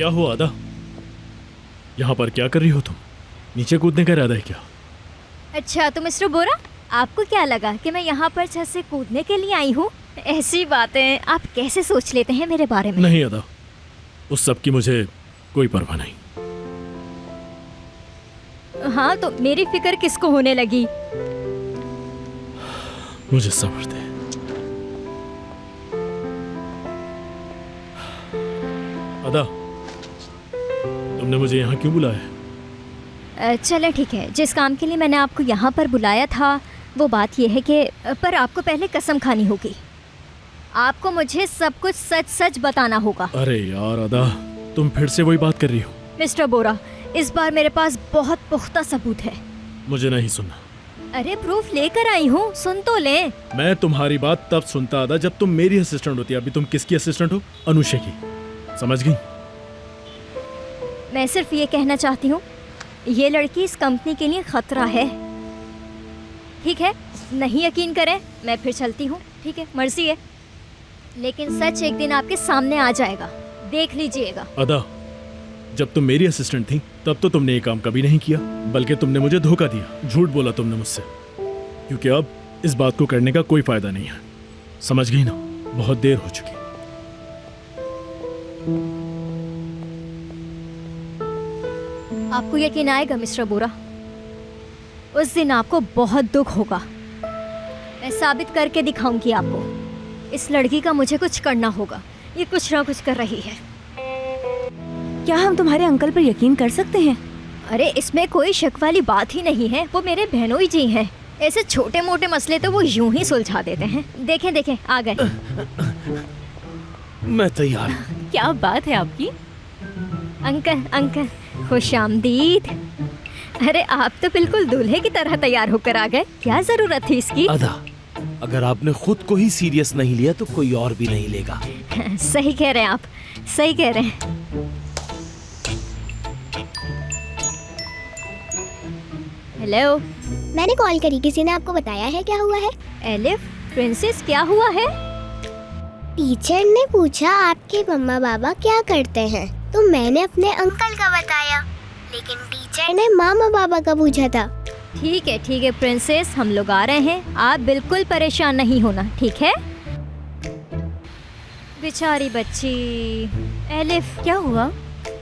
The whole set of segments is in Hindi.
क्या हुआ आदा? यहाँ पर क्या कर रही हो तुम? नीचे कूदने का इरादा है क्या? अच्छा तो मिस्टर बोरा, आपको क्या लगा कि मैं यहाँ पर छत से कूदने के लिए आई हूँ? ऐसी बातें आप कैसे सोच लेते हैं मेरे बारे में? नहीं आदा, उस सब की मुझे कोई परवाह नहीं। हाँ तो मेरी फिक्र किसको होने लगी? मुझे सब्र दे। आदा, तुमने मुझे यहाँ क्यों बुलाया? चले ठीक है, जिस काम के लिए मैंने आपको यहाँ पर बुलाया था वो बात यह है कि पर आपको पहले कसम खानी होगी। आपको मुझे सब कुछ सच सच बताना होगा। अरे यार आदा, तुम फिर से वही बात कर रही हो। मिस्टर बोरा, इस बार मेरे पास बहुत पुख्ता सबूत है। मुझे नहीं सुनना। अरे प्रूफ लेकर आई हूँ, सुन तो ले। मैं तुम्हारी बात तब सुनता आदा जब तुम मेरी असिस्टेंट होती। अभी तुम किसकी असिस्टेंट हो? अनुषे की। समझ गई? मैं सिर्फ ये कहना चाहती हूँ, ये लड़की इस कंपनी के लिए खतरा है। ठीक है, नहीं यकीन करें मैं फिर चलती हूँ। ठीक है, मर्जी है, लेकिन सच एक दिन आपके सामने आ जाएगा, देख लीजिएगा। अदा, जब तुम मेरी असिस्टेंट थी तब तो तुमने ये काम कभी नहीं किया, बल्कि तुमने मुझे धोखा दिया, झूठ बोला तुमने मुझसे। क्योंकि अब इस बात को करने का कोई फायदा नहीं है। समझ गई ना? बहुत देर हो चुकी। आपको यकीन आएगा मिस्टर बोरा, उस दिन आपको बहुत दुख होगा। मैं साबित करके दिखाऊंगी आपको। इस लड़की का मुझे कुछ करना होगा, ये कुछ ना कुछ कर रही है। क्या हम तुम्हारे अंकल पर यकीन कर सकते हैं? अरे इसमें कोई शक वाली बात ही नहीं है, वो मेरे बहनोई जी हैं। ऐसे छोटे मोटे मसले तो वो यूं ही सुलझा देते हैं। देखें देखें, आ गए। मैं तैयार। क्या बात है आपकी? अंकल अंकल, खुश आमदीद। अरे आप तो बिल्कुल दूल्हे की तरह तैयार होकर आ गए, क्या जरूरत थी इसकी? अदा, अगर आपने खुद को ही सीरियस नहीं लिया तो कोई और भी नहीं लेगा। सही कह रहे हैं आप, सही कह रहे हैं। हेलो, मैंने कॉल करी, किसी ने आपको बताया है क्या हुआ है? एलिफ, प्रिंसेस क्या हुआ है? टीचर ने पूछा आपके मम्मा पापा क्या करते हैं, तो मैंने अपने अंकल का बताया, लेकिन टीचर ने मामा पापा का पूछा था। ठीक है प्रिंसेस, हम लोग आ रहे हैं, आप बिल्कुल परेशान नहीं होना, ठीक है? बेचारी बच्ची। एलिफ, क्या हुआ?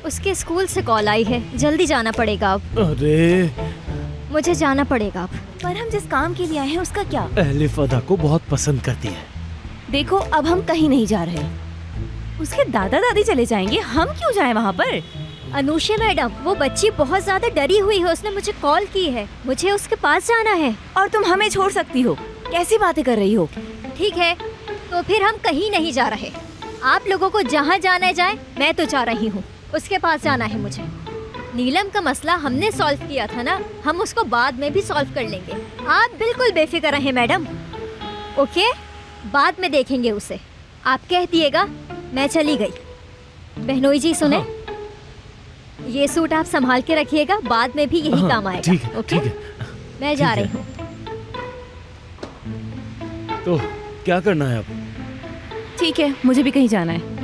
उसके स्कूल से कॉल आई है, जल्दी जाना पड़ेगा अब। अरे मुझे जाना पड़ेगा अब। पर हम जिस काम के लिए आए हैं उसका क्या? एलिफ अदा को बहुत पसंद करती है। देखो अब हम कहीं नहीं जा रहे, उसके दादा दादी चले जाएंगे, हम क्यों जाएं वहाँ पर? अनुषा मैडम, वो बच्ची बहुत ज्यादा डरी हुई है, उसने मुझे कॉल की है, मुझे उसके पास जाना है। और तुम हमें छोड़ सकती हो? कैसी बातें कर रही हो? ठीक है, तो फिर हम कहीं नहीं जा रहे। आप लोगों को जहाँ जाना जाए, मैं तो जा रही हूँ, उसके पास जाना है मुझे। नीलम का मसला हमने सॉल्व किया था ना, हम उसको बाद में भी सॉल्व कर लेंगे। आप बिल्कुल बेफिक्र रहें मैडम, ओके? बाद में देखेंगे उसे। आप कह दिएगा मैं चली गई। बहनोई जी सुने, ये सूट आप संभाल के रखिएगा, बाद में भी यही काम आएगा। ठीक है, ओके? ठीक है। मैं जा ठीक रही हूँ। तो क्या करना है अब? ठीक है, मुझे भी कहीं जाना है।